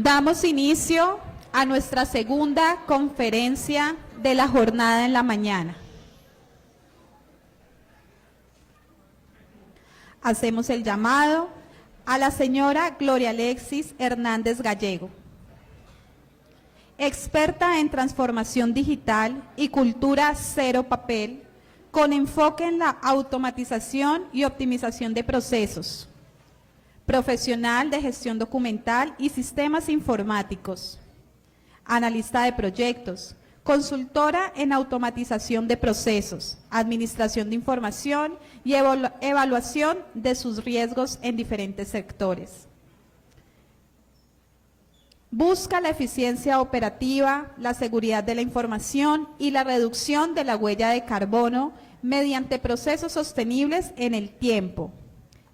Damos inicio a nuestra segunda conferencia de la jornada en la mañana. Hacemos el llamado a la señora Gloria Alexis Hernández Gallego, experta en transformación digital y cultura cero papel, con enfoque en la automatización y optimización de procesos, profesional de gestión documental y sistemas informáticos, analista de proyectos, consultora en automatización de procesos, administración de información y evaluación de sus riesgos en diferentes sectores. Busca la eficiencia operativa, la seguridad de la información y la reducción de la huella de carbono mediante procesos sostenibles en el tiempo.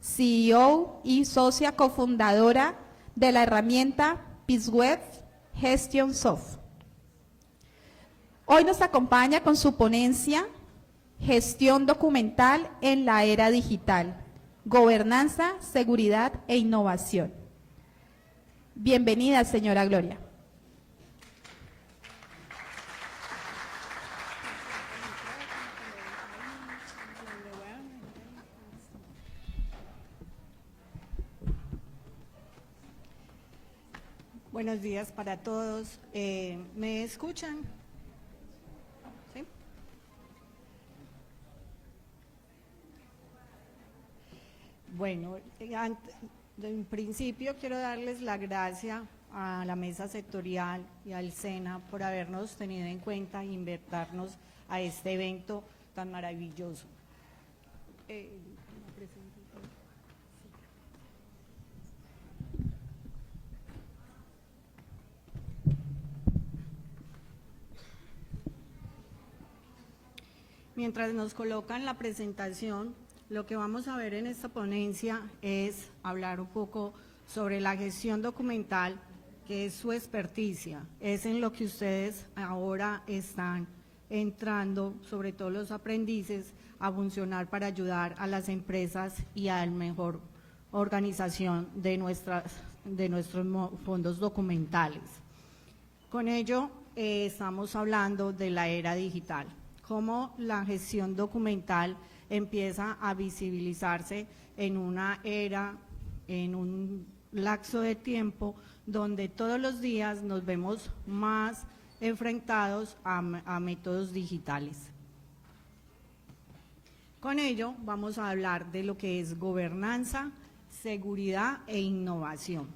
CEO y socia cofundadora de la herramienta PeaceWeb Gestion Soft. Hoy nos acompaña con su ponencia Gestión documental en la era digital, gobernanza, seguridad e innovación. Bienvenida, señora Gloria. Buenos días para todos. ¿Me escuchan? ¿Sí? Bueno, en principio quiero darles la gracia a la mesa sectorial y al SENA por habernos tenido en cuenta e invitarnos a este evento tan maravilloso. Mientras nos colocan la presentación, lo que vamos a ver en esta ponencia es hablar un poco sobre la gestión documental, que es su experticia, es en lo que ustedes ahora están entrando, sobre todo los aprendices, a funcionar para ayudar a las empresas y a la mejor organización de nuestros fondos documentales. Con ello estamos hablando de la era digital, cómo la gestión documental empieza a visibilizarse en una era, en un lapso de tiempo donde todos los días nos vemos más enfrentados a métodos digitales. Con ello vamos a hablar de lo que es gobernanza, seguridad e innovación.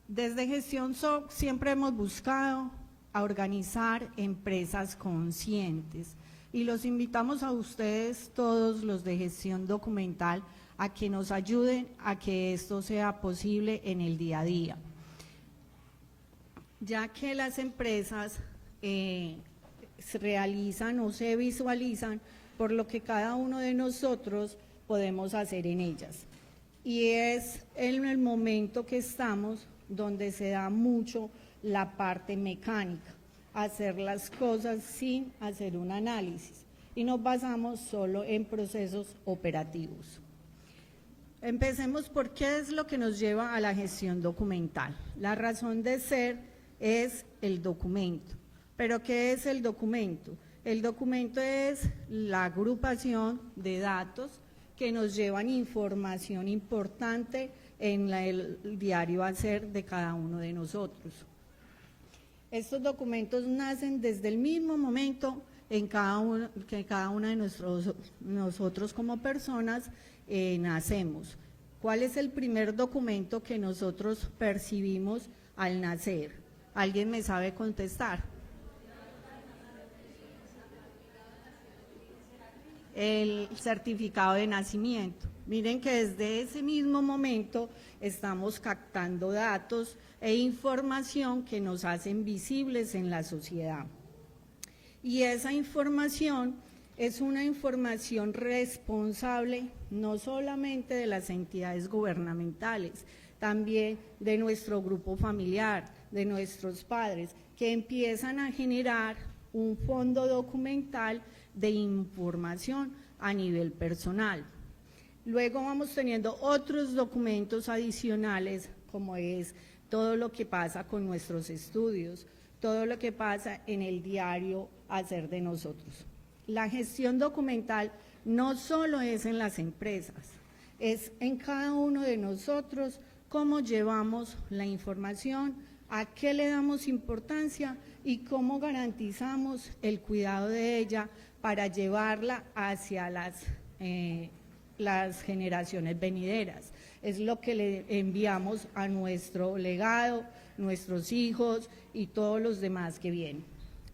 Desde Gestión SOC siempre hemos buscado a organizar empresas conscientes y los invitamos a ustedes, todos los de gestión documental, a que nos ayuden a que esto sea posible en el día a día, ya que las empresas se realizan o se visualizan por lo que cada uno de nosotros podemos hacer en ellas, y es en el momento que estamos donde se da mucho la parte mecánica, hacer las cosas sin hacer un análisis y nos basamos solo en procesos operativos. Empecemos por qué es lo que nos lleva a la gestión documental. La razón de ser es el documento. ¿Pero qué es el documento? El documento es la agrupación de datos que nos llevan información importante en el diario hacer de cada uno de nosotros. Estos documentos nacen desde el mismo momento en que cada uno de nosotros como personas nacemos. ¿Cuál es el primer documento que nosotros percibimos al nacer? ¿Alguien me sabe contestar? El certificado de nacimiento. Miren que desde ese mismo momento estamos captando datos e información que nos hacen visibles en la sociedad. Y esa información es una información responsable no solamente de las entidades gubernamentales, también de nuestro grupo familiar, de nuestros padres, que empiezan a generar un fondo documental de información a nivel personal. Luego vamos teniendo otros documentos adicionales, como es todo lo que pasa con nuestros estudios, todo lo que pasa en el diario hacer de nosotros. La gestión documental no solo es en las empresas, es en cada uno de nosotros cómo llevamos la información, a qué le damos importancia y cómo garantizamos el cuidado de ella para llevarla hacia las generaciones venideras. Es lo que le enviamos a nuestro legado, nuestros hijos y todos los demás que vienen.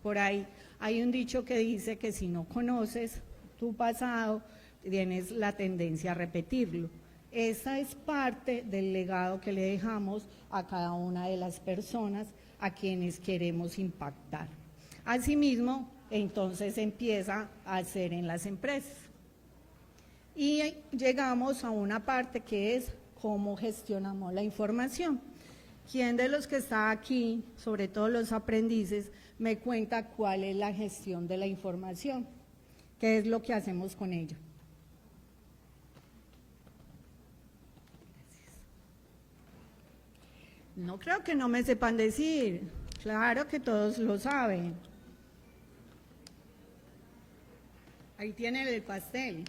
Por ahí hay un dicho que dice que si no conoces tu pasado, tienes la tendencia a repetirlo. Esa es parte del legado que le dejamos a cada una de las personas a quienes queremos impactar. Asimismo, entonces empieza a hacer en las empresas. Y llegamos a una parte que es cómo gestionamos la información. ¿Quién de los que está aquí, sobre todo los aprendices, me cuenta cuál es la gestión de la información? ¿Qué es lo que hacemos con ella? No creo que no me sepan decir, claro que todos lo saben. Ahí tienen el pastel.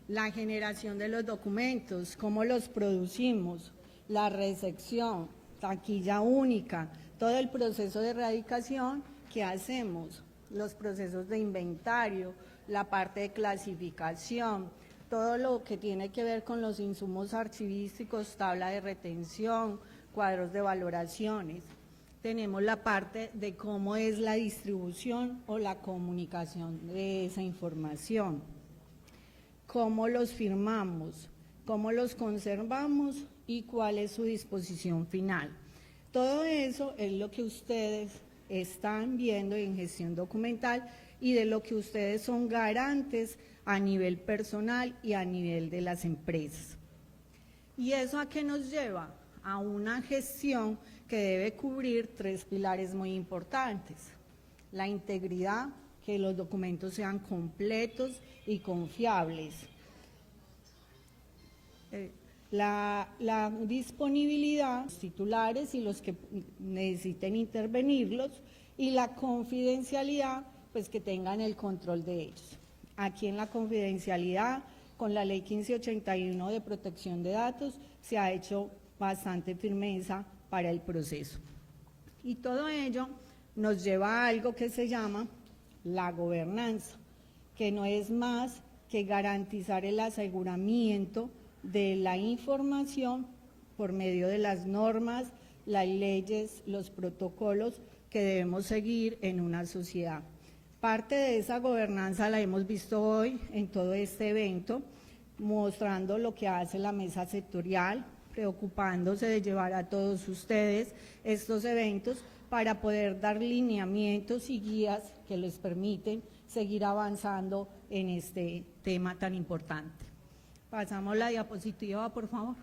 La generación de los documentos, cómo los producimos, la recepción, taquilla única, todo el proceso de erradicación que hacemos, los procesos de inventario, la parte de clasificación, todo lo que tiene que ver con los insumos archivísticos, tabla de retención, cuadros de valoraciones. Tenemos la parte de cómo es la distribución o la comunicación de esa información, cómo los firmamos, cómo los conservamos y cuál es su disposición final. Todo eso es lo que ustedes están viendo en gestión documental y de lo que ustedes son garantes a nivel personal y a nivel de las empresas. ¿Y eso a qué nos lleva? A una gestión que debe cubrir 3 pilares muy importantes. La integridad, que los documentos sean completos y confiables. La disponibilidad, los titulares y los que necesiten intervenirlos, y la confidencialidad, pues que tengan el control de ellos. Aquí en la confidencialidad, con la ley 1581 de protección de datos, se ha hecho bastante firmeza para el proceso. Y todo ello nos lleva a algo que se llama la gobernanza, que no es más que garantizar el aseguramiento de la información por medio de las normas, las leyes, los protocolos que debemos seguir en una sociedad. Parte de esa gobernanza la hemos visto hoy en todo este evento, mostrando lo que hace la mesa sectorial, preocupándose de llevar a todos ustedes estos eventos para poder dar lineamientos y guías que les permiten seguir avanzando en este tema tan importante. Pasamos la diapositiva, por favor.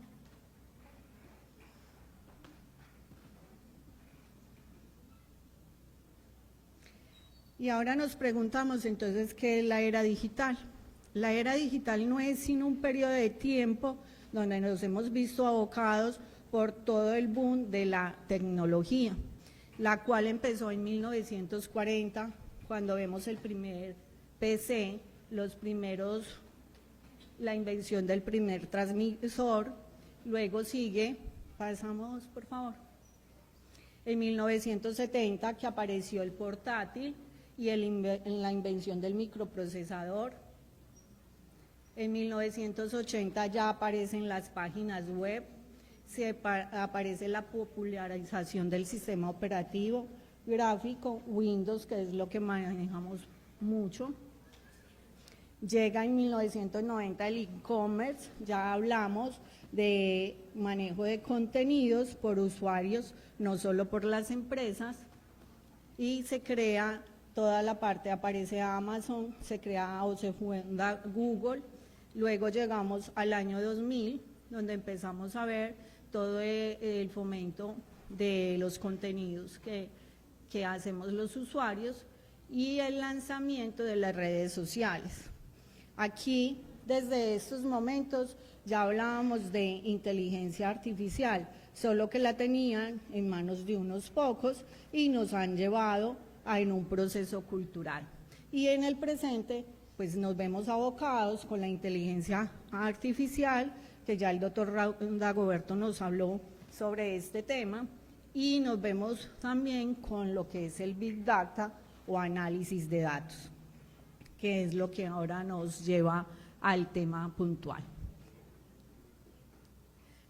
Y ahora nos preguntamos entonces, ¿qué es la era digital? La era digital no es sino un periodo de tiempo donde nos hemos visto abocados por todo el boom de la tecnología, la cual empezó en 1940, cuando vemos el primer PC, la invención del primer transmisor, luego sigue, pasamos por favor, en 1970 que apareció el portátil y la invención del microprocesador. En 1980 ya aparecen las páginas web, aparece la popularización del sistema operativo gráfico, Windows, que es lo que manejamos mucho. Llega en 1990 el e-commerce, ya hablamos de manejo de contenidos por usuarios, no solo por las empresas, y se crea toda la parte, aparece Amazon, se crea o se funda Google. Luego llegamos al año 2000, donde empezamos a ver todo el fomento de los contenidos que hacemos los usuarios y el lanzamiento de las redes sociales. Aquí desde estos momentos ya hablábamos de inteligencia artificial, solo que la tenían en manos de unos pocos y nos han llevado en un proceso cultural. Y en el presente, pues nos vemos abocados con la inteligencia artificial, que ya el doctor Dagoberto nos habló sobre este tema, y nos vemos también con lo que es el Big Data o análisis de datos, que es lo que ahora nos lleva al tema puntual.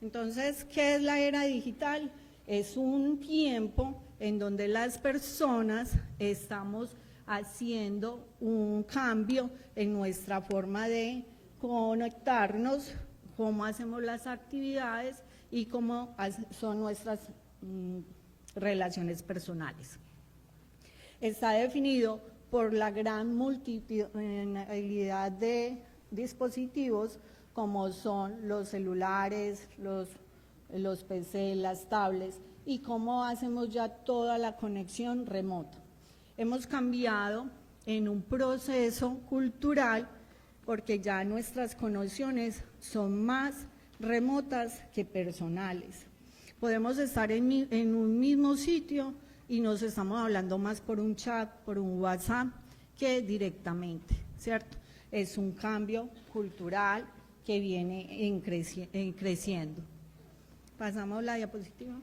Entonces, ¿qué es la era digital? Es un tiempo en donde las personas estamos haciendo un cambio en nuestra forma de conectarnos, cómo hacemos las actividades y cómo son nuestras relaciones personales. Está definido por la gran multiplicidad de dispositivos como son los celulares, los PC, las tablets, y cómo hacemos ya toda la conexión remota. Hemos cambiado en un proceso cultural porque ya nuestras conexiones son más remotas que personales. Podemos estar en un mismo sitio y nos estamos hablando más por un chat, por un WhatsApp, que directamente, ¿cierto? Es un cambio cultural que viene creciendo. Pasamos la diapositiva.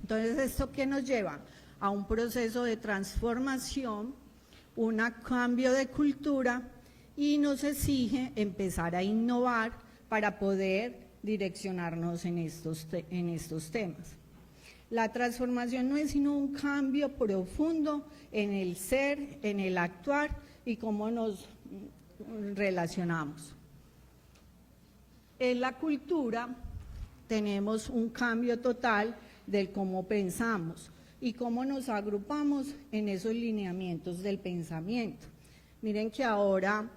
Entonces, ¿esto qué nos lleva? A un proceso de transformación, un cambio de cultura, y nos exige empezar a innovar para poder direccionarnos en estos temas. La transformación no es sino un cambio profundo en el ser, en el actuar y cómo nos relacionamos. En la cultura tenemos un cambio total del cómo pensamos y cómo nos agrupamos en esos lineamientos del pensamiento. Miren que ahora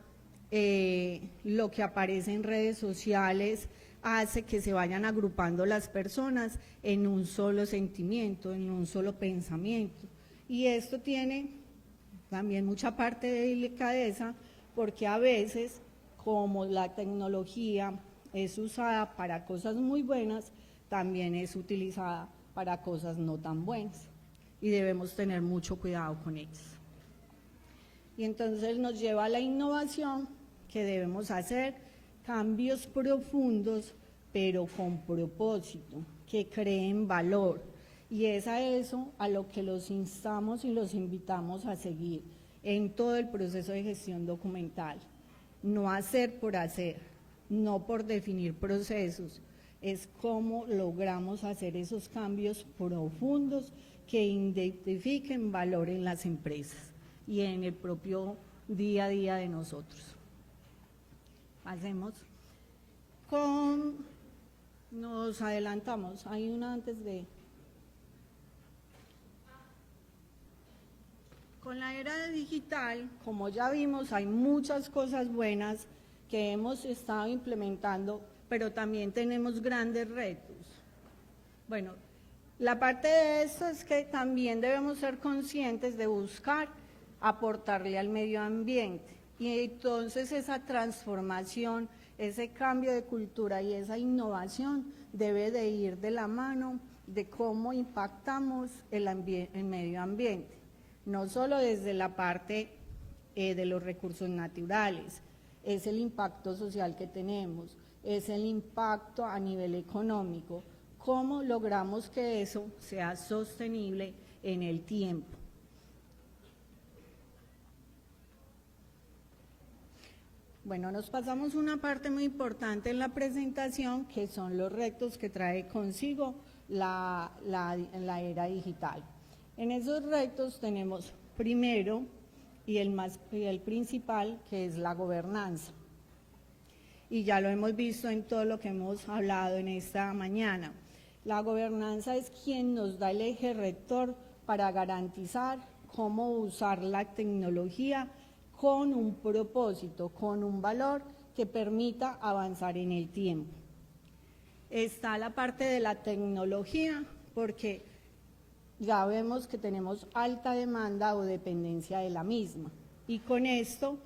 lo que aparece en redes sociales hace que se vayan agrupando las personas en un solo sentimiento, en un solo pensamiento. Y esto tiene también mucha parte de delicadeza, porque a veces, como la tecnología es usada para cosas muy buenas, también es utilizada para cosas no tan buenas. Y debemos tener mucho cuidado con ellas. Y entonces nos lleva a la innovación, que debemos hacer cambios profundos, pero con propósito, que creen valor. Y es a eso a lo que los instamos y los invitamos a seguir en todo el proceso de gestión documental. No hacer por hacer, no por definir procesos, es cómo logramos hacer esos cambios profundos que identifiquen valor en las empresas y en el propio día a día de nosotros. Pasemos nos adelantamos, hay una antes de... Con la era digital, como ya vimos, hay muchas cosas buenas que hemos estado implementando, pero también tenemos grandes retos. Bueno, la parte de esto es que también debemos ser conscientes de buscar aportarle al medio ambiente. Y entonces esa transformación, ese cambio de cultura y esa innovación debe de ir de la mano de cómo impactamos el medio ambiente. No solo desde la parte de los recursos naturales, es el impacto social que tenemos, es el impacto a nivel económico, cómo logramos que eso sea sostenible en el tiempo. Bueno, nos pasamos una parte muy importante en la presentación, que son los retos que trae consigo la era digital. En esos retos tenemos primero y el principal, que es la gobernanza. Y ya lo hemos visto en todo lo que hemos hablado en esta mañana. La gobernanza es quien nos da el eje rector para garantizar cómo usar la tecnología con un propósito, con un valor que permita avanzar en el tiempo. Está la parte de la tecnología, porque ya vemos que tenemos alta demanda o dependencia de la misma. Y con esto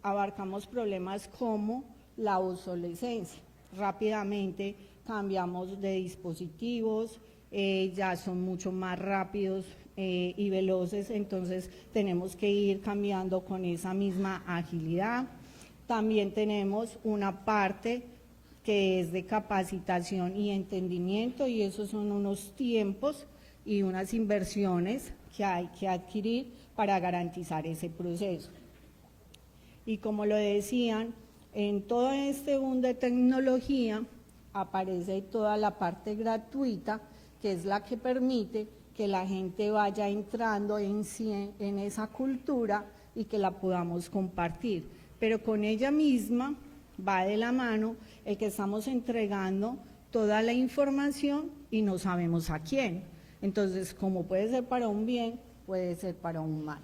abarcamos problemas como la obsolescencia. Rápidamente cambiamos de dispositivos, ya son mucho más rápidos y veloces, entonces tenemos que ir cambiando con esa misma agilidad. También tenemos una parte que es de capacitación y entendimiento, y esos son unos tiempos y unas inversiones que hay que adquirir para garantizar ese proceso. Y como lo decían, en todo este boom de tecnología aparece toda la parte gratuita, que es la que permite que la gente vaya entrando en esa cultura y que la podamos compartir. Pero con ella misma va de la mano el que estamos entregando toda la información y no sabemos a quién. Entonces, como puede ser para un bien, puede ser para un mal.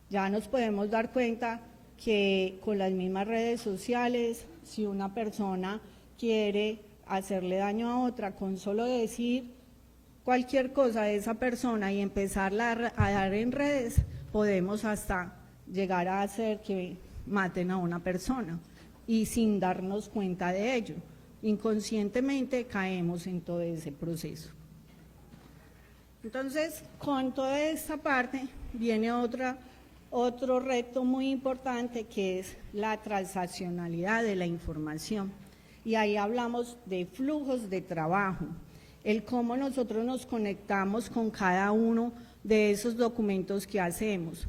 Ya nos podemos dar cuenta que con las mismas redes sociales, si una persona quiere hacerle daño a otra, con solo decir cualquier cosa de esa persona y empezarla a dar en redes, podemos hasta llegar a hacer que maten a una persona y sin darnos cuenta de ello. Inconscientemente caemos en todo ese proceso. Entonces, con toda esta parte viene otro reto muy importante, que es la transaccionalidad de la información. Y ahí hablamos de flujos de trabajo, el cómo nosotros nos conectamos con cada uno de esos documentos que hacemos,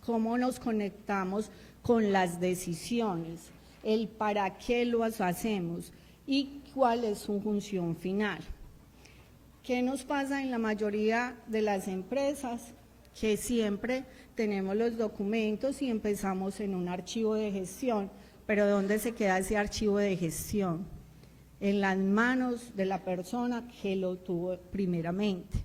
cómo nos conectamos con las decisiones, el para qué los hacemos y cuál es su función final. ¿Qué nos pasa en la mayoría de las empresas? Que siempre tenemos los documentos y empezamos en un archivo de gestión, pero ¿dónde se queda ese archivo de gestión? En las manos de la persona que lo tuvo primeramente.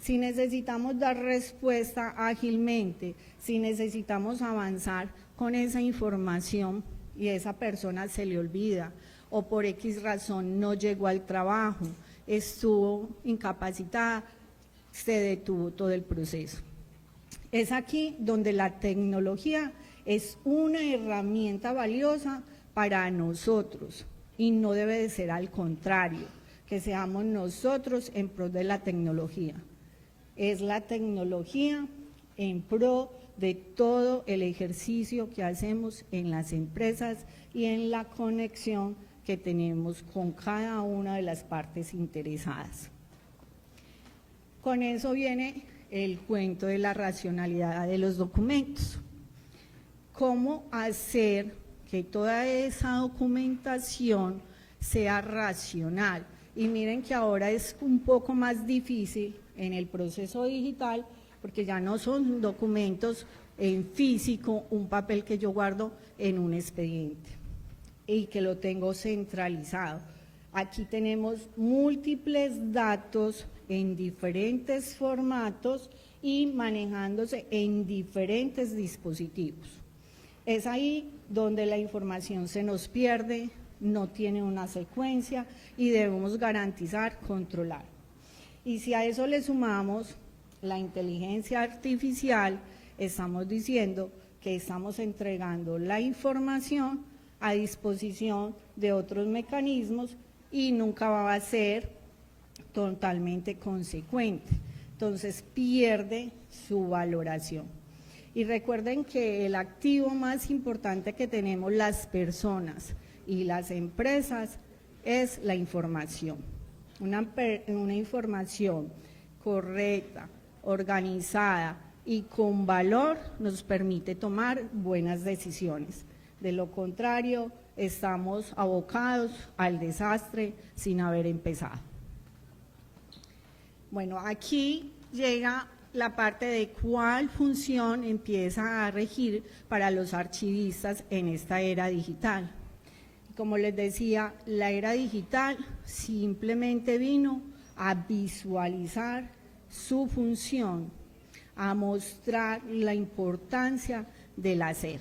Si necesitamos dar respuesta ágilmente, si necesitamos avanzar con esa información y esa persona se le olvida o por X razón no llegó al trabajo, estuvo incapacitada, se detuvo todo el proceso. Es aquí donde la tecnología es una herramienta valiosa para nosotros y no debe de ser al contrario, que seamos nosotros en pro de la tecnología. Es la tecnología en pro de todo el ejercicio que hacemos en las empresas y en la conexión que tenemos con cada una de las partes interesadas. Con eso viene el cuento de la racionalidad de los documentos. ¿Cómo hacer que toda esa documentación sea racional? Y miren que ahora es un poco más difícil en el proceso digital, porque ya no son documentos en físico, un papel que yo guardo en un expediente y que lo tengo centralizado. Aquí tenemos múltiples datos en diferentes formatos y manejándose en diferentes dispositivos. Es ahí donde la información se nos pierde, no tiene una secuencia y debemos garantizar, controlar. Y si a eso le sumamos la inteligencia artificial, estamos diciendo que estamos entregando la información a disposición de otros mecanismos y nunca va a ser totalmente consecuente. Entonces pierde su valoración. Y recuerden que el activo más importante que tenemos las personas y las empresas es la información. Una información correcta, organizada y con valor nos permite tomar buenas decisiones. De lo contrario, estamos abocados al desastre sin haber empezado. Bueno, aquí llega la parte de cuál función empieza a regir para los archivistas en esta era digital. Como les decía, la era digital simplemente vino a visualizar su función, a mostrar la importancia del hacer.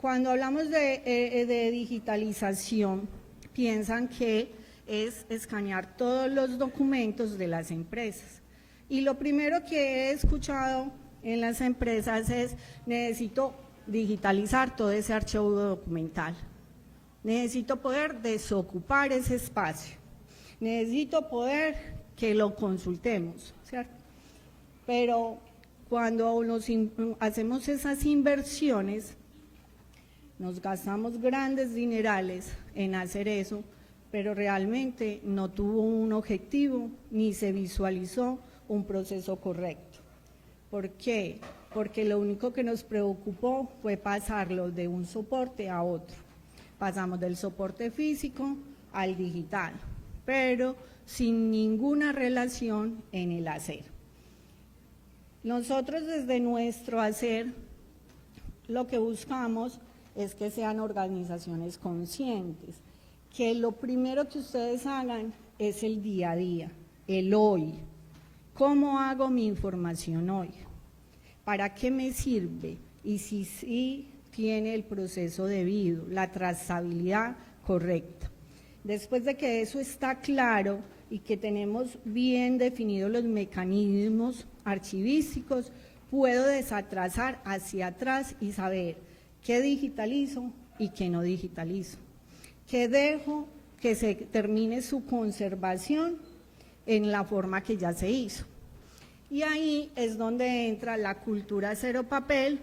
Cuando hablamos de digitalización, piensan que es escanear todos los documentos de las empresas. Y lo primero que he escuchado en las empresas es: necesito digitalizar todo ese archivo documental. Necesito poder desocupar ese espacio. Necesito poder que lo consultemos, ¿cierto? Pero cuando hacemos esas inversiones, nos gastamos grandes dinerales en hacer eso, pero realmente no tuvo un objetivo ni se visualizó un proceso correcto. ¿Por qué? Porque lo único que nos preocupó fue pasarlo de un soporte a otro. Pasamos del soporte físico al digital, pero sin ninguna relación en el hacer. Nosotros desde nuestro hacer lo que buscamos es que sean organizaciones conscientes, que lo primero que ustedes hagan es el día a día, el hoy. ¿Cómo hago mi información hoy? ¿Para qué me sirve? Y si tiene el proceso debido, la trazabilidad correcta. Después de que eso está claro y que tenemos bien definidos los mecanismos archivísticos, puedo desatrasar hacia atrás y saber qué digitalizo y qué no digitalizo, qué dejo que se termine su conservación en la forma que ya se hizo. Y ahí es donde entra la cultura cero papel,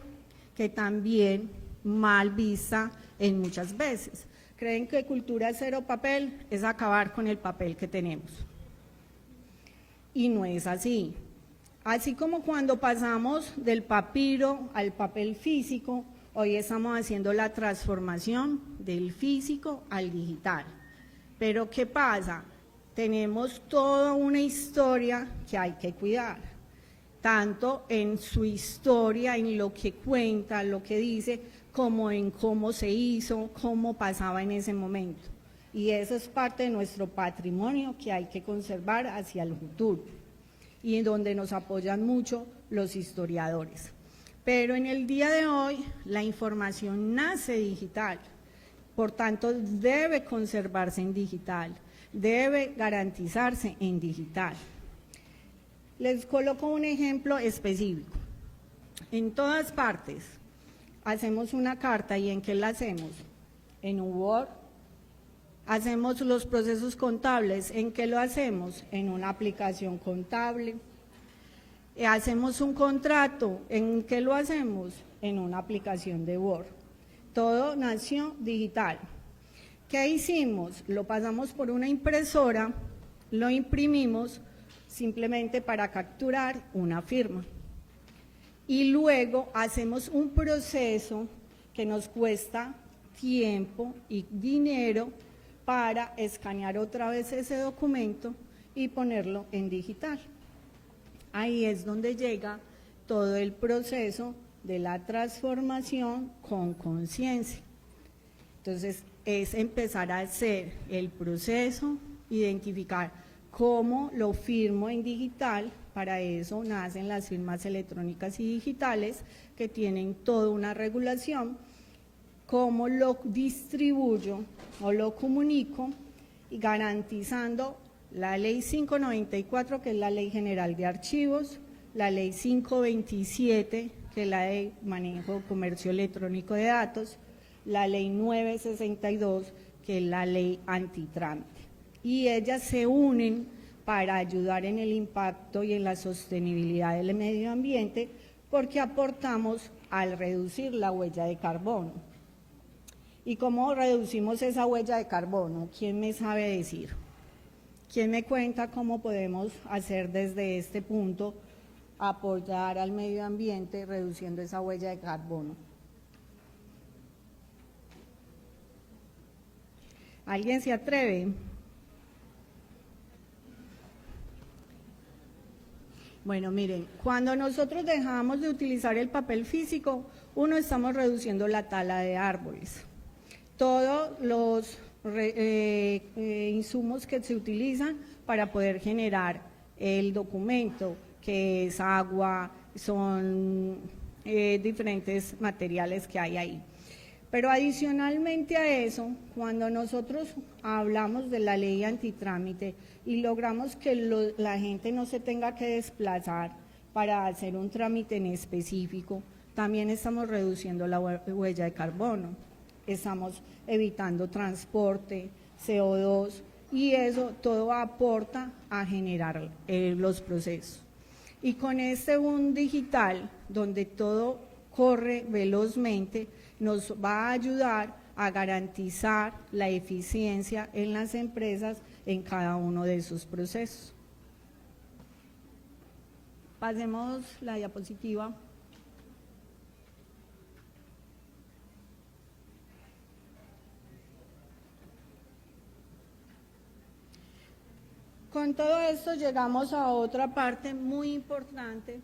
que también mal vista en muchas veces. Creen que cultura cero papel es acabar con el papel que tenemos. Y no es así. Así como cuando pasamos del papiro al papel físico, hoy estamos haciendo la transformación del físico al digital. Pero ¿qué pasa? Tenemos toda una historia que hay que cuidar, tanto en su historia, en lo que cuenta, lo que dice, como en cómo se hizo, cómo pasaba en ese momento. Y eso es parte de nuestro patrimonio que hay que conservar hacia el futuro y en donde nos apoyan mucho los historiadores. Pero en el día de hoy la información nace digital, por tanto debe conservarse en digital, debe garantizarse en digital. Les coloco un ejemplo específico. En todas partes hacemos una carta, ¿y en qué la hacemos? En un Word. Hacemos los procesos contables, ¿en qué lo hacemos? En una aplicación contable. Hacemos un contrato, ¿en qué lo hacemos? En una aplicación de Word. Todo nació digital. ¿Qué hicimos? Lo pasamos por una impresora, lo imprimimos simplemente para capturar una firma. Y luego hacemos un proceso que nos cuesta tiempo y dinero para escanear otra vez ese documento y ponerlo en digital. Ahí es donde llega todo el proceso de la transformación con conciencia. Entonces, es empezar a hacer el proceso, identificar cómo lo firmo en digital. Para eso nacen las firmas electrónicas y digitales que tienen toda una regulación, cómo lo distribuyo o lo comunico y garantizando la ley 594, que es la Ley General de Archivos, la ley 527, que es la de manejo comercio electrónico de datos, la ley 962, que es la ley antitrámite. Y ellas se unen para ayudar en el impacto y en la sostenibilidad del medio ambiente, porque aportamos al reducir la huella de carbono. ¿Y cómo reducimos esa huella de carbono? ¿Quién me sabe decir? ¿Quién me cuenta cómo podemos hacer desde este punto apoyar al medio ambiente reduciendo esa huella de carbono? ¿Alguien se atreve? Bueno, miren, cuando nosotros dejamos de utilizar el papel físico, estamos reduciendo la tala de árboles. Todos los insumos que se utilizan para poder generar el documento, que es agua, son diferentes materiales que hay ahí. Pero adicionalmente a eso, cuando nosotros hablamos de la ley antitrámite y logramos que la gente no se tenga que desplazar para hacer un trámite en específico, También estamos reduciendo la huella de carbono, estamos evitando transporte, CO2, y eso todo aporta a generar los procesos. Y con este boom digital, donde todo corre velozmente, nos va a ayudar a garantizar la eficiencia en las empresas en cada uno de sus procesos. Pasemos la diapositiva. Con todo esto llegamos a otra parte muy importante.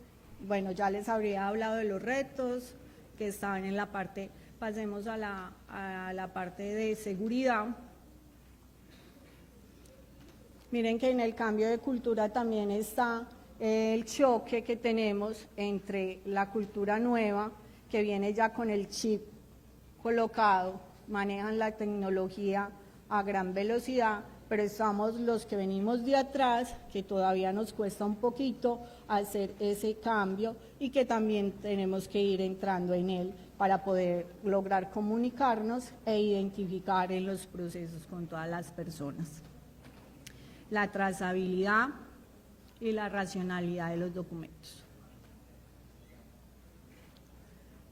Bueno, ya les habría hablado de los retos que estaban en la parte, pasemos a la parte de seguridad. Miren que en el cambio de cultura también está el choque que tenemos entre la cultura nueva, que viene ya con el chip colocado, manejan la tecnología a gran velocidad, pero estamos los que venimos de atrás, que todavía nos cuesta un poquito hacer ese cambio y que también tenemos que ir entrando en él para poder lograr comunicarnos e identificar en los procesos con todas las personas. La trazabilidad y la racionalidad de los documentos.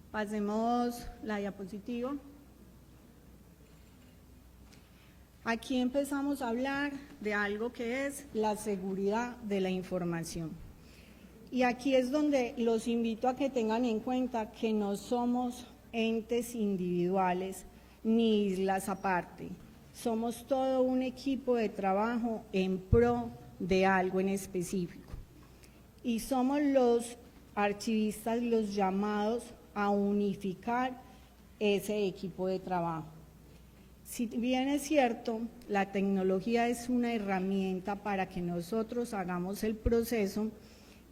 Pasemos la diapositiva. Aquí empezamos a hablar de algo que es la seguridad de la información. Y aquí es donde los invito a que tengan en cuenta que no somos entes individuales ni islas aparte. Somos todo un equipo de trabajo en pro de algo en específico. Y somos los archivistas los llamados a unificar ese equipo de trabajo. Si bien es cierto, la tecnología es una herramienta para que nosotros hagamos el proceso,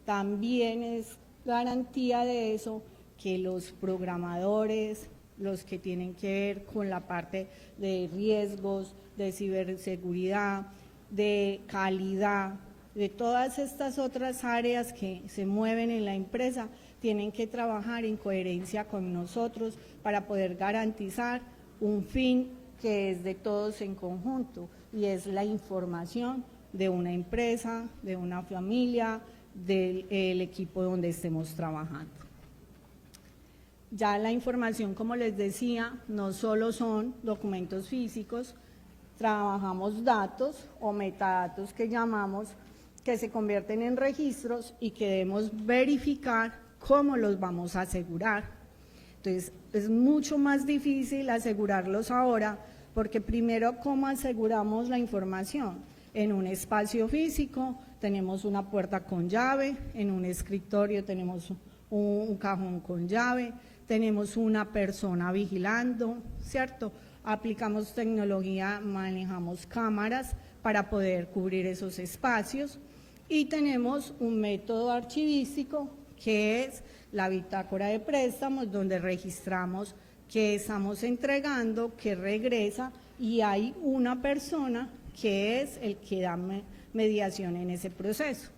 también es garantía de eso que los programadores, los que tienen que ver con la parte de riesgos, de ciberseguridad, de calidad, de todas estas otras áreas que se mueven en la empresa, tienen que trabajar en coherencia con nosotros para poder garantizar un fin que es de todos en conjunto y es la información de una empresa, de una familia, del equipo donde estemos trabajando. Ya la información, como les decía, no solo son documentos físicos, trabajamos datos o metadatos que llamamos, que se convierten en registros y que debemos verificar cómo los vamos a asegurar. Entonces, es mucho más difícil asegurarlos ahora, porque primero, ¿cómo aseguramos la información? En un espacio físico tenemos una puerta con llave, en un escritorio tenemos un cajón con llave, tenemos una persona vigilando, ¿cierto? Aplicamos tecnología, manejamos cámaras para poder cubrir esos espacios y tenemos un método archivístico que es la bitácora de préstamos, donde registramos qué estamos entregando, qué regresa, y hay una persona que es el que da mediación en ese proceso.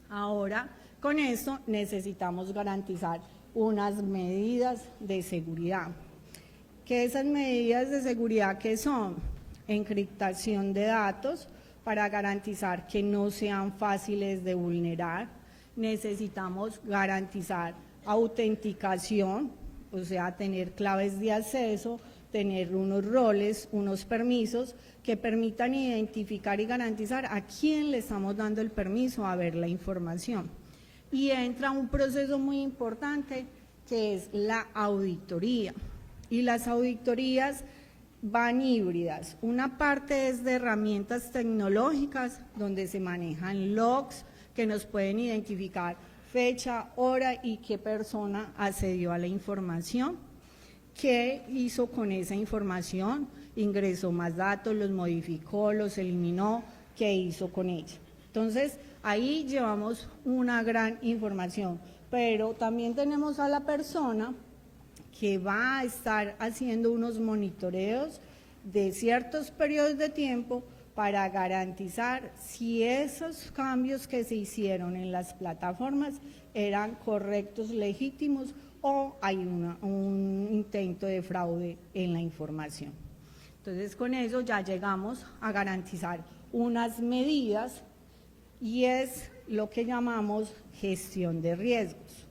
Ahora, con esto necesitamos garantizar unas medidas de seguridad. ¿Qué esas medidas de seguridad qué son? Encriptación de datos para garantizar que no sean fáciles de vulnerar. Necesitamos garantizar autenticación, o sea, tener claves de acceso, tener unos roles, unos permisos que permitan identificar y garantizar a quién le estamos dando el permiso a ver la información. Y entra un proceso muy importante que es la auditoría. Y las auditorías van híbridas. Una parte es de herramientas tecnológicas donde se manejan logs que nos pueden identificar fecha, hora y qué persona accedió a la información, qué hizo con esa información, ingresó más datos, los modificó, los eliminó, qué hizo con ella. Entonces, ahí llevamos una gran información, pero también tenemos a la persona que va a estar haciendo unos monitoreos de ciertos periodos de tiempo para garantizar si esos cambios que se hicieron en las plataformas eran correctos, legítimos o hay un intento de fraude en la información. Entonces, con eso ya llegamos a garantizar unas medidas y es lo que llamamos gestión de riesgos.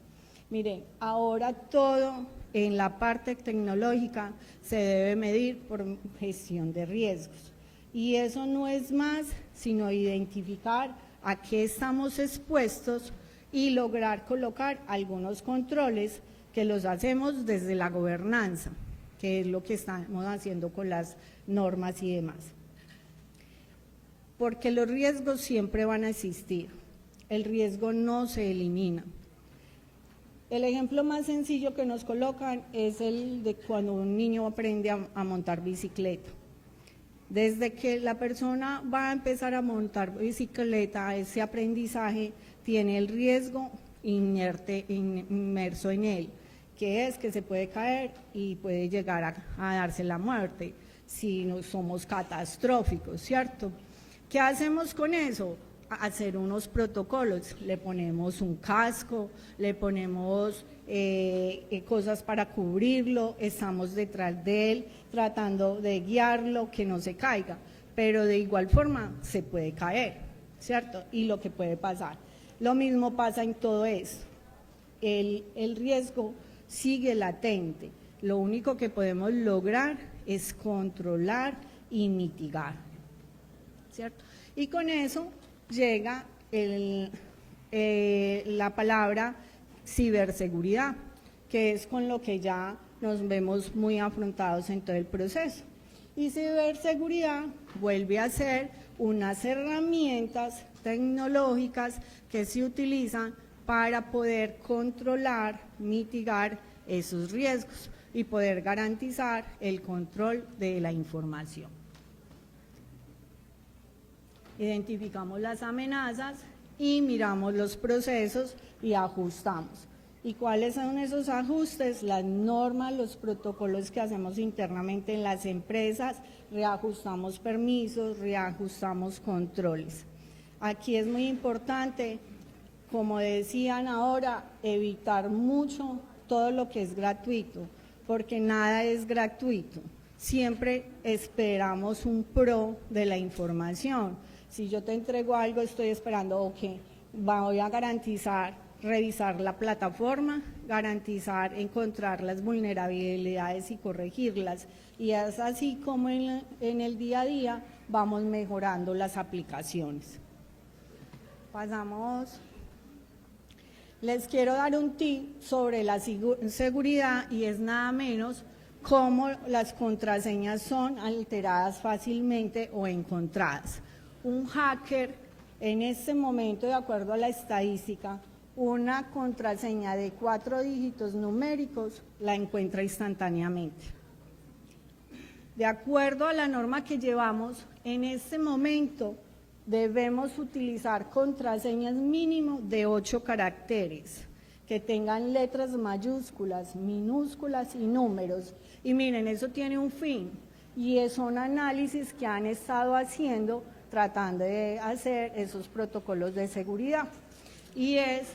Miren, ahora todo en la parte tecnológica se debe medir por gestión de riesgos y eso no es más sino identificar a qué estamos expuestos y lograr colocar algunos controles que los hacemos desde la gobernanza, que es lo que estamos haciendo con las normas y demás. Porque los riesgos siempre van a existir, el riesgo no se elimina. El ejemplo más sencillo que nos colocan es el de cuando un niño aprende a montar bicicleta. Desde que la persona va a empezar a montar bicicleta, ese aprendizaje tiene el riesgo inmerso en él, que es que se puede caer y puede llegar a darse la muerte si no somos catastróficos, ¿cierto? ¿Qué hacemos con eso? Hacer unos protocolos, le ponemos un casco, le ponemos cosas para cubrirlo, estamos detrás de él tratando de guiarlo, que no se caiga, pero de igual forma se puede caer, ¿cierto? Y lo que puede pasar. Lo mismo pasa en todo esto, el riesgo sigue latente, lo único que podemos lograr es controlar y mitigar, ¿cierto? Y con eso llega la palabra ciberseguridad, que es con lo que ya nos vemos muy afrontados en todo el proceso. Y ciberseguridad vuelve a ser unas herramientas tecnológicas que se utilizan para poder controlar, mitigar esos riesgos y poder garantizar el control de la información. Identificamos las amenazas y miramos los procesos y ajustamos. ¿Y cuáles son esos ajustes? Las normas, los protocolos que hacemos internamente en las empresas, reajustamos permisos, reajustamos controles. Aquí es muy importante, como decían ahora, evitar mucho todo lo que es gratuito, porque nada es gratuito. Siempre esperamos un pro de la información. Si yo te entrego algo, estoy esperando que voy a garantizar, revisar la plataforma, garantizar, encontrar las vulnerabilidades y corregirlas. Y es así como en el día a día vamos mejorando las aplicaciones. Pasamos. Les quiero dar un tip sobre la seguridad y es nada menos cómo las contraseñas son alteradas fácilmente o encontradas. Un hacker en este momento, de acuerdo a la estadística, una contraseña de 4 dígitos numéricos la encuentra instantáneamente. De acuerdo a la norma que llevamos, en este momento debemos utilizar contraseñas mínimo de 8 caracteres, que tengan letras mayúsculas, minúsculas y números. Y miren, eso tiene un fin, y son análisis que han estado haciendo, tratando de hacer esos protocolos de seguridad. Y es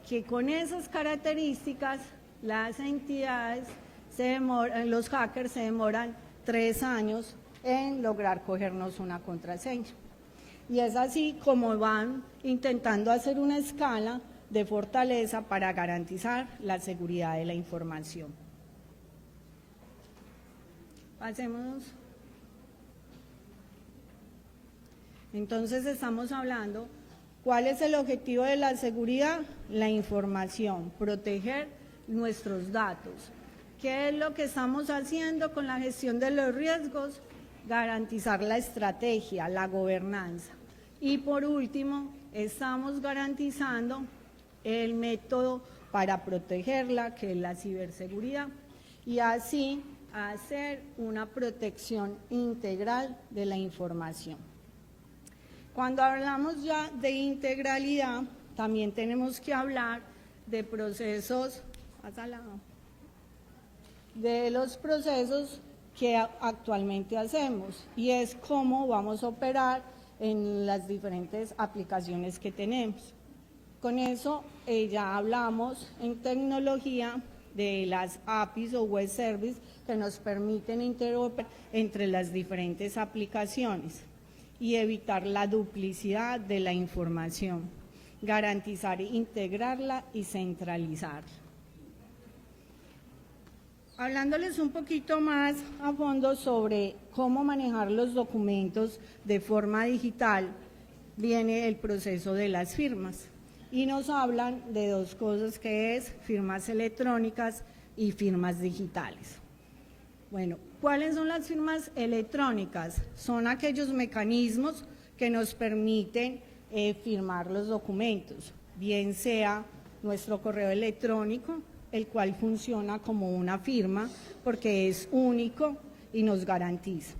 que con esas características, las entidades, los hackers se demoran 3 años en lograr cogernos una contraseña. Y es así como van intentando hacer una escala de fortaleza para garantizar la seguridad de la información. Pasemos. Entonces estamos hablando, ¿cuál es el objetivo de la seguridad? La información, proteger nuestros datos. ¿Qué es lo que estamos haciendo con la gestión de los riesgos? Garantizar la estrategia, la gobernanza. Y por último, estamos garantizando el método para protegerla, que es la ciberseguridad, y así hacer una protección integral de la información. Cuando hablamos ya de integralidad, también tenemos que hablar de procesos, de los procesos que actualmente hacemos, y es cómo vamos a operar en las diferentes aplicaciones que tenemos. Con eso ya hablamos en tecnología de las APIs o web service que nos permiten interoperar entre las diferentes aplicaciones y evitar la duplicidad de la información, garantizar integrarla y centralizarla. Hablándoles un poquito más a fondo sobre cómo manejar los documentos de forma digital, viene el proceso de las firmas y nos hablan de dos cosas, que es firmas electrónicas y firmas digitales. Bueno, ¿cuáles son las firmas electrónicas? Son aquellos mecanismos que nos permiten firmar los documentos, bien sea nuestro correo electrónico, el cual funciona como una firma porque es único y nos garantiza.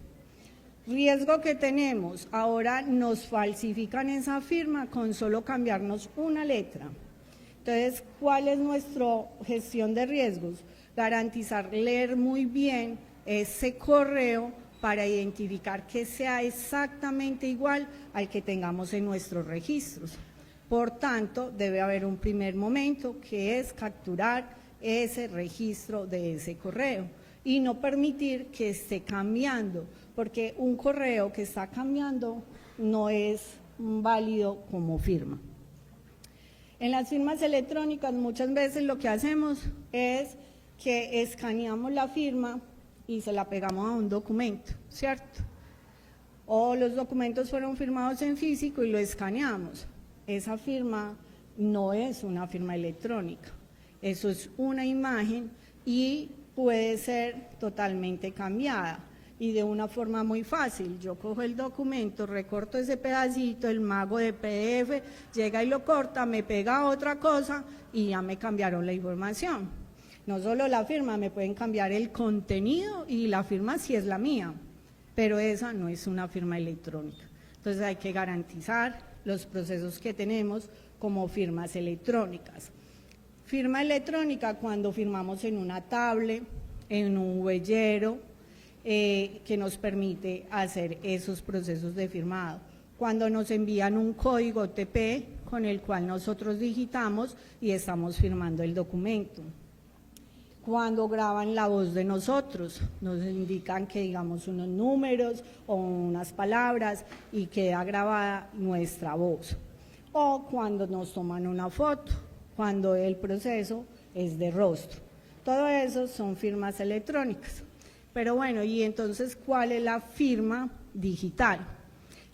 Riesgo que tenemos, ahora nos falsifican esa firma con solo cambiarnos una letra. Entonces, ¿cuál es nuestra gestión de riesgos? Garantizar leer muy bien ese correo para identificar que sea exactamente igual al que tengamos en nuestros registros. Por tanto, debe haber un primer momento que es capturar ese registro de ese correo y no permitir que esté cambiando, porque un correo que está cambiando no es válido como firma. En las firmas electrónicas muchas veces lo que hacemos es que escaneamos la firma y se la pegamos a un documento, ¿cierto? O los documentos fueron firmados en físico y lo escaneamos. Esa firma no es una firma electrónica, eso es una imagen y puede ser totalmente cambiada y de una forma muy fácil. Yo cojo el documento, recorto ese pedacito, el mago de PDF llega y lo corta, me pega otra cosa y ya me cambiaron la información. No solo la firma, me pueden cambiar el contenido y la firma sí es la mía, pero esa no es una firma electrónica. Entonces hay que garantizar los procesos que tenemos como firmas electrónicas. Firma electrónica cuando firmamos en una tablet, en un huellero, que nos permite hacer esos procesos de firmado. Cuando nos envían un código OTP con el cual nosotros digitamos y estamos firmando el documento. Cuando graban la voz de nosotros, nos indican que digamos unos números o unas palabras y queda grabada nuestra voz. O cuando nos toman una foto, cuando el proceso es de rostro. Todo eso son firmas electrónicas. Pero bueno, y entonces, ¿cuál es la firma digital?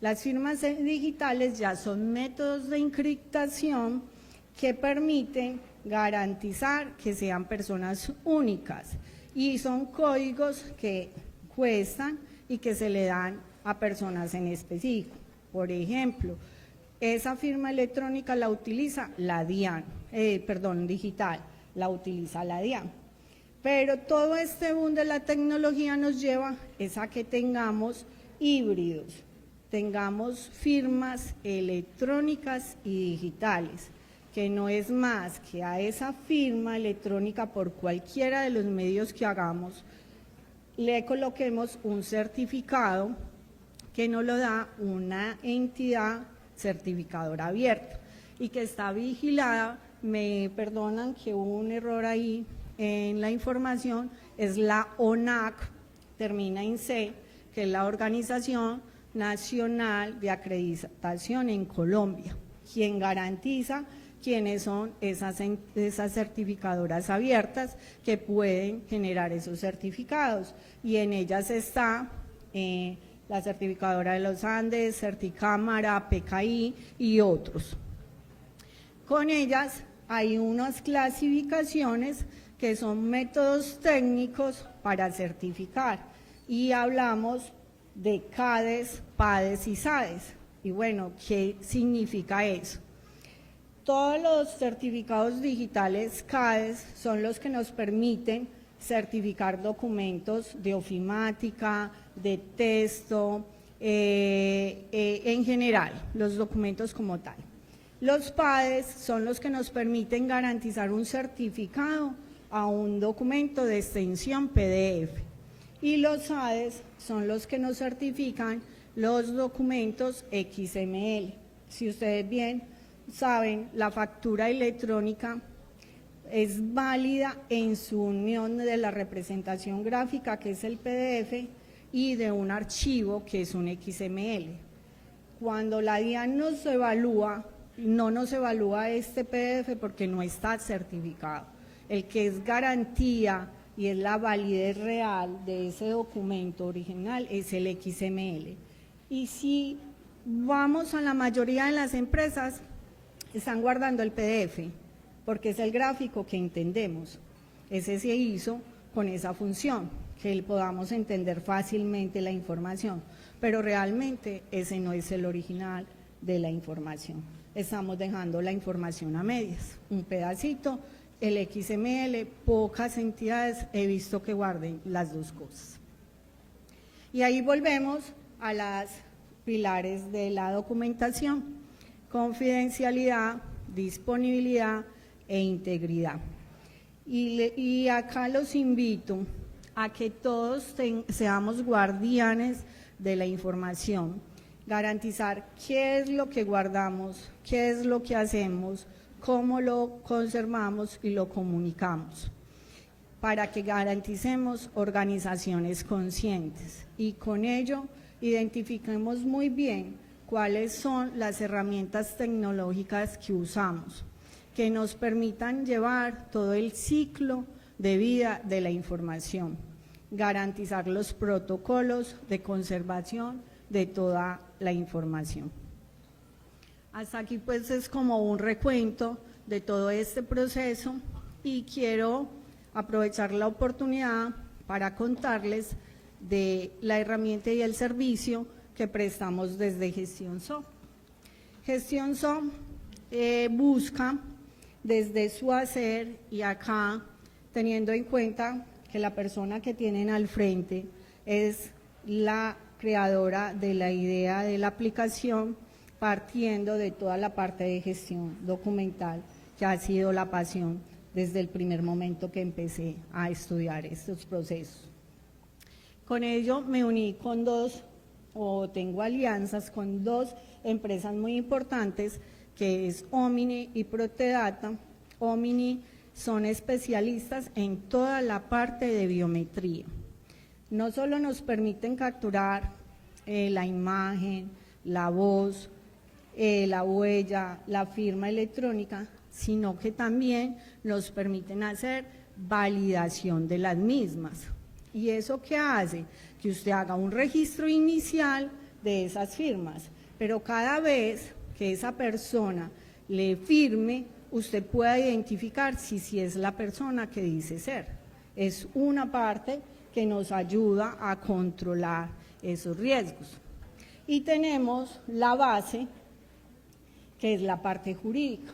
Las firmas digitales ya son métodos de encriptación que permiten garantizar que sean personas únicas y son códigos que cuestan y que se le dan a personas en específico. Por ejemplo, esa firma electrónica la utiliza la DIAN, digital, la utiliza la DIAN. Pero todo este boom de la tecnología nos lleva a que tengamos híbridos, tengamos firmas electrónicas y digitales, que no es más que a esa firma electrónica por cualquiera de los medios que hagamos, le coloquemos un certificado que nos lo da una entidad certificadora abierta y que está vigilada. Me perdonan que hubo un error ahí en la información, es la ONAC, termina en C, que es la Organización Nacional de Acreditación en Colombia, quien garantiza quiénes son esas certificadoras abiertas que pueden generar esos certificados, y en ellas está la certificadora de los Andes, Certicámara, PKI y otros. Con ellas hay unas clasificaciones que son métodos técnicos para certificar y hablamos de CADES, PADES y SADES. Y bueno, ¿qué significa eso? Todos los certificados digitales CADES son los que nos permiten certificar documentos de ofimática, de texto, en general, los documentos como tal. Los PADES son los que nos permiten garantizar un certificado a un documento de extensión PDF. Y los SADES son los que nos certifican los documentos XML. Si ustedes bien saben, la factura electrónica es válida en su unión de la representación gráfica, que es el PDF, y de un archivo, que es un XML. Cuando la DIAN nos evalúa, no nos evalúa este PDF porque no está certificado. El que es garantía y es la validez real de ese documento original es el XML. Y si vamos a la mayoría de las empresas, están guardando el PDF, porque es el gráfico que entendemos. Ese se hizo con esa función, que podamos entender fácilmente la información, pero realmente ese no es el original de la información. Estamos dejando la información a medias, un pedacito, el XML, pocas entidades he visto que guarden las dos cosas. Y ahí volvemos a las pilares de la documentación: confidencialidad, disponibilidad e integridad. Y acá los invito a que todos seamos guardianes de la información, garantizar qué es lo que guardamos, qué es lo que hacemos, cómo lo conservamos y lo comunicamos, para que garanticemos organizaciones conscientes y con ello identifiquemos muy bien cuáles son las herramientas tecnológicas que usamos, que nos permitan llevar todo el ciclo de vida de la información, garantizar los protocolos de conservación de toda la información. Hasta aquí pues es como un recuento de todo este proceso y quiero aprovechar la oportunidad para contarles de la herramienta y el servicio que prestamos desde GestiónSO. GestiónSO busca desde su hacer, y acá teniendo en cuenta que la persona que tienen al frente es la creadora de la idea de la aplicación, partiendo de toda la parte de gestión documental, que ha sido la pasión desde el primer momento que empecé a estudiar estos procesos. Con ello me uní con tengo alianzas con dos empresas muy importantes, que es Omni y Protedata. Omni son especialistas en toda la parte de biometría. No solo nos permiten capturar la imagen, la voz, la huella, la firma electrónica, sino que también nos permiten hacer validación de las mismas. ¿Y eso qué hace? Que usted haga un registro inicial de esas firmas, pero cada vez que esa persona le firme, usted pueda identificar si es la persona que dice ser. Es una parte que nos ayuda a controlar esos riesgos. Y tenemos la base, que es la parte jurídica.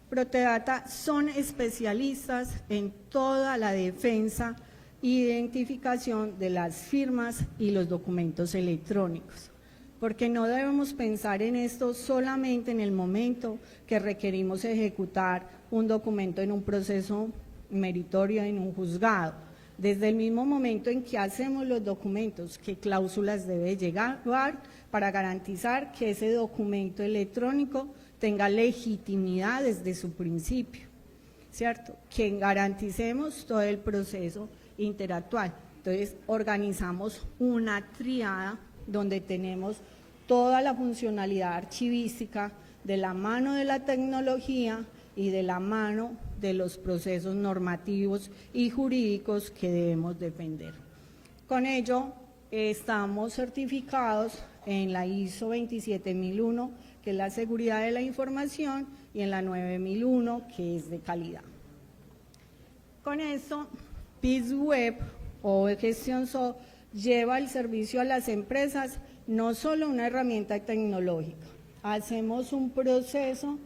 Protedata son especialistas en toda la defensa e identificación de las firmas y los documentos electrónicos, porque no debemos pensar en esto solamente en el momento que requerimos ejecutar un documento en un proceso meritorio en un juzgado. Desde el mismo momento en que hacemos los documentos, qué cláusulas debe llegar para garantizar que ese documento electrónico tenga legitimidad desde su principio, ¿cierto? Que garanticemos todo el proceso interactual. Entonces, organizamos una triada donde tenemos toda la funcionalidad archivística de la mano de la tecnología y de la mano de los procesos normativos y jurídicos que debemos defender. Con ello, estamos certificados en la ISO 27001, que es la seguridad de la información, y en la 9001, que es de calidad. Con eso, PIS-Web o GestiónSO lleva el servicio a las empresas, no solo una herramienta tecnológica, hacemos un proceso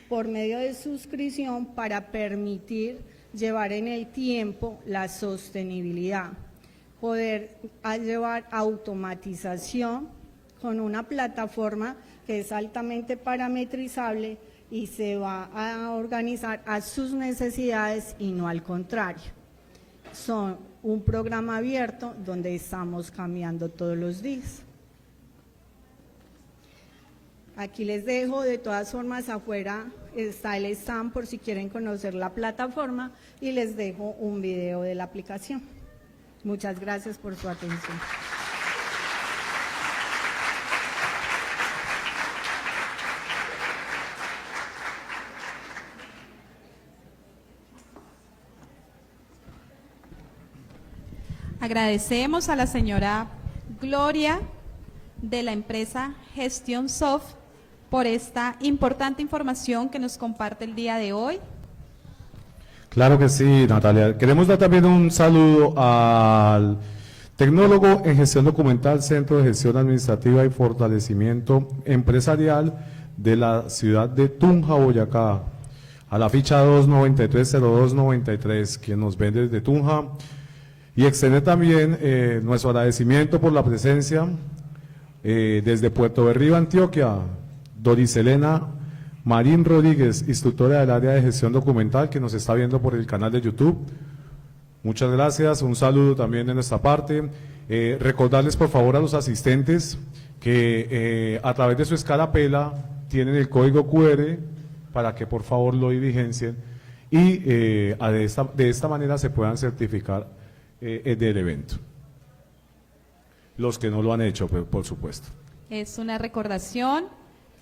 por medio de suscripción para permitir llevar en el tiempo la sostenibilidad, poder llevar automatización con una plataforma que es altamente parametrizable y se va a organizar a sus necesidades y no al contrario. Son un programa abierto donde estamos cambiando todos los días. Aquí les dejo, de todas formas afuera está el stand por si quieren conocer la plataforma y les dejo un video de la aplicación. Muchas gracias por su atención. Agradecemos a la señora Gloria de la empresa Gestión Soft por esta importante información que nos comparte el día de hoy. Claro que sí, Natalia. Queremos dar también un saludo al tecnólogo en gestión documental, Centro de Gestión Administrativa y Fortalecimiento Empresarial de la ciudad de Tunja, Boyacá, a la ficha 2930293, quien nos ven desde Tunja, y extender también nuestro agradecimiento por la presencia desde Puerto Berrío, Antioquia, Doris Elena Marín Rodríguez, instructora del área de gestión documental, que nos está viendo por el canal de YouTube. Muchas gracias, un saludo también de nuestra parte. Recordarles por favor a los asistentes que a través de su escarapela tienen el código QR para que por favor lo diligencien y de esta manera se puedan certificar del evento. Los que no lo han hecho, por supuesto. Es una recordación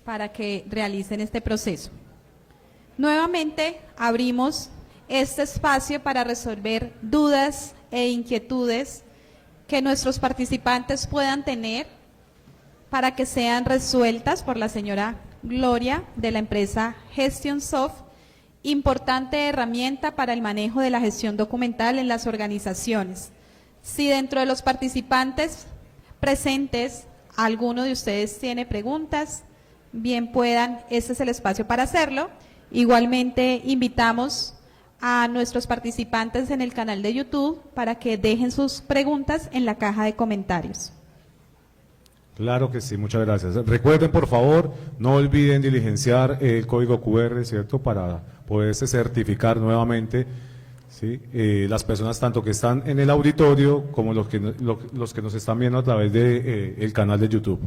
para que realicen este proceso. Nuevamente abrimos este espacio para resolver dudas e inquietudes que nuestros participantes puedan tener para que sean resueltas por la señora Gloria de la empresa Gestion Soft, importante herramienta para el manejo de la gestión documental en las organizaciones. Si dentro de los participantes presentes alguno de ustedes tiene preguntas, bien puedan, este es el espacio para hacerlo. Igualmente invitamos a nuestros participantes en el canal de YouTube para que dejen sus preguntas en la caja de comentarios. Claro que sí, muchas gracias. Recuerden, por favor, no olviden diligenciar el código QR, ¿cierto?, para poderse certificar nuevamente, ¿sí? Las personas tanto que están en el auditorio como los que nos están viendo a través de el canal de YouTube.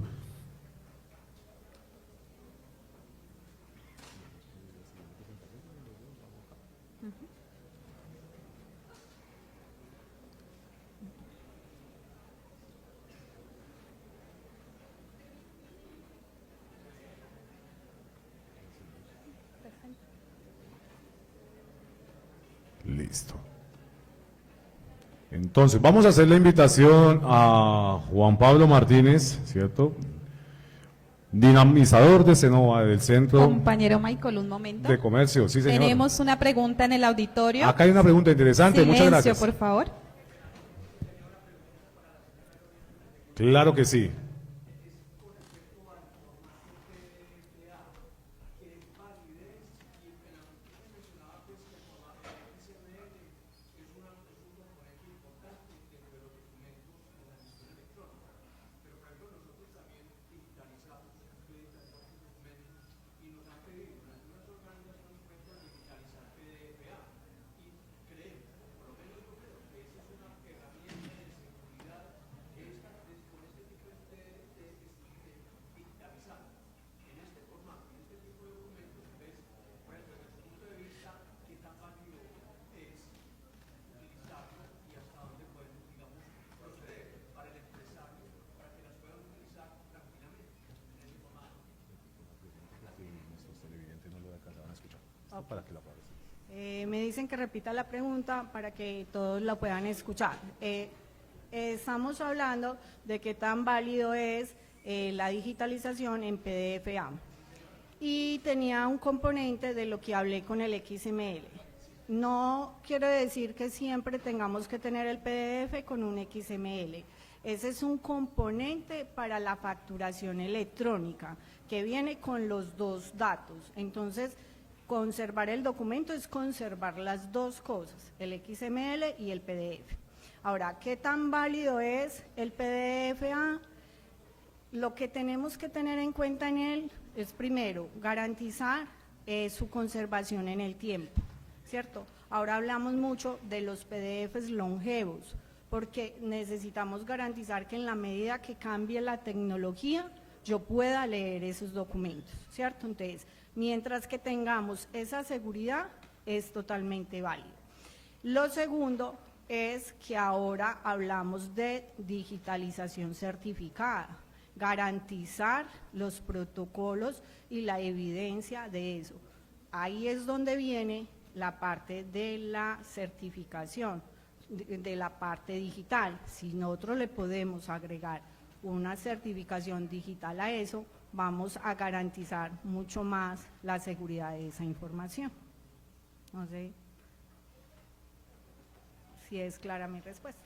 Listo. Entonces, vamos a hacer la invitación a Juan Pablo Martínez, ¿cierto? Dinamizador de Senova, del Centro Compañero Michael, un momento. de Comercio. Sí, señor. Tenemos una pregunta en el auditorio. Acá hay una pregunta interesante, Silencio, muchas gracias. por favor. Claro que sí. Me dicen que repita la pregunta para que todos la puedan escuchar. Estamos hablando de qué tan válido es la digitalización en PDF-A. Y tenía un componente de lo que hablé con el XML. No quiero decir que siempre tengamos que tener el PDF con un XML. Ese es un componente para la facturación electrónica que viene con los dos datos. Entonces, conservar el documento es conservar las dos cosas, el XML y el PDF. Ahora, ¿qué tan válido es el PDF-A? Lo que tenemos que tener en cuenta en él es, primero, garantizar su conservación en el tiempo, ¿cierto? Ahora hablamos mucho de los PDFs longevos, porque necesitamos garantizar que en la medida que cambie la tecnología, yo pueda leer esos documentos, ¿cierto? Entonces, mientras que tengamos esa seguridad, es totalmente válido. Lo segundo es que ahora hablamos de digitalización certificada, garantizar los protocolos y la evidencia de eso. Ahí es donde viene la parte de la certificación, de la parte digital. Si nosotros le podemos agregar una certificación digital a eso, vamos a garantizar mucho más la seguridad de esa información. No sé si es clara mi respuesta.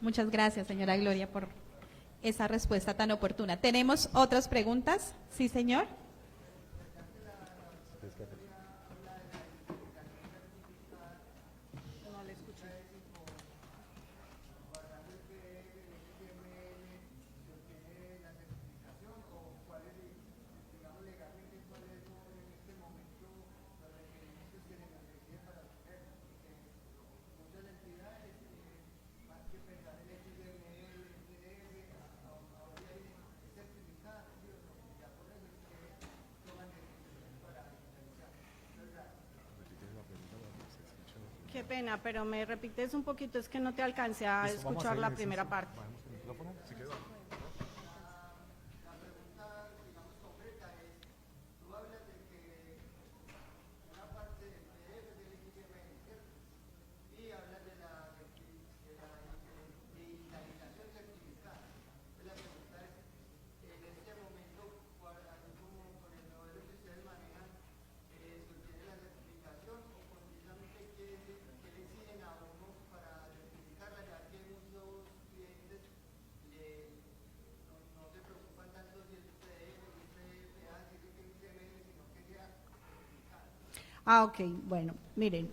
Muchas gracias, señora Gloria, por esa respuesta tan oportuna. ¿Tenemos otras preguntas? Sí, señor. Qué pena, pero me repites un poquito, es que no te alcancé a escuchar la primera parte. Ok, bueno, miren,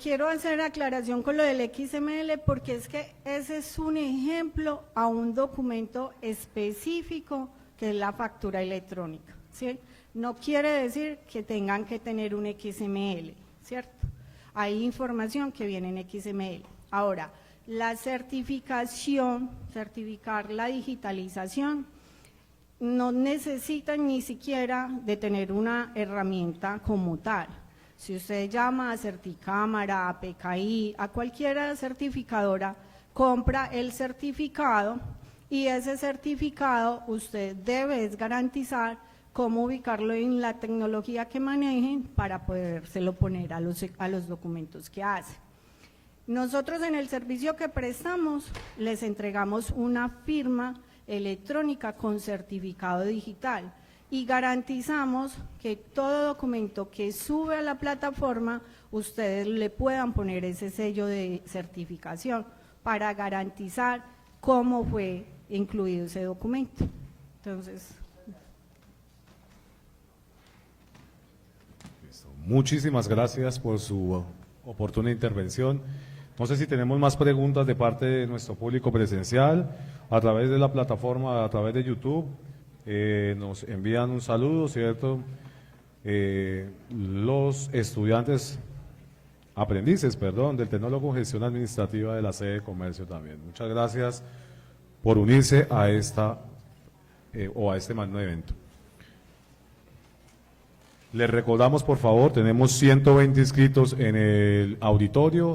quiero hacer aclaración con lo del XML porque es que ese es un ejemplo a un documento específico que es la factura electrónica, ¿sí? No quiere decir que tengan que tener un XML, ¿cierto? Hay información que viene en XML. Ahora, la certificación, certificar la digitalización, no necesitan ni siquiera de tener una herramienta como tal. Si usted llama a Certicámara, a PKI, a cualquier certificadora, compra el certificado y ese certificado usted debe garantizar cómo ubicarlo en la tecnología que manejen para podérselo poner a los documentos que hace. Nosotros en el servicio que prestamos les entregamos una firma electrónica con certificado digital y garantizamos que todo documento que sube a la plataforma ustedes le puedan poner ese sello de certificación para garantizar cómo fue incluido ese documento. Entonces, muchísimas gracias por su oportuna intervención. No sé si tenemos más preguntas de parte de nuestro público presencial, a través de la plataforma, a través de YouTube. Nos envían un saludo, ¿cierto? Los estudiantes, aprendices, perdón, del Tecnólogo en Gestión Administrativa de la sede de Comercio también. Muchas gracias por unirse a esta o a este magno evento. Les recordamos, por favor, tenemos 120 inscritos en el auditorio.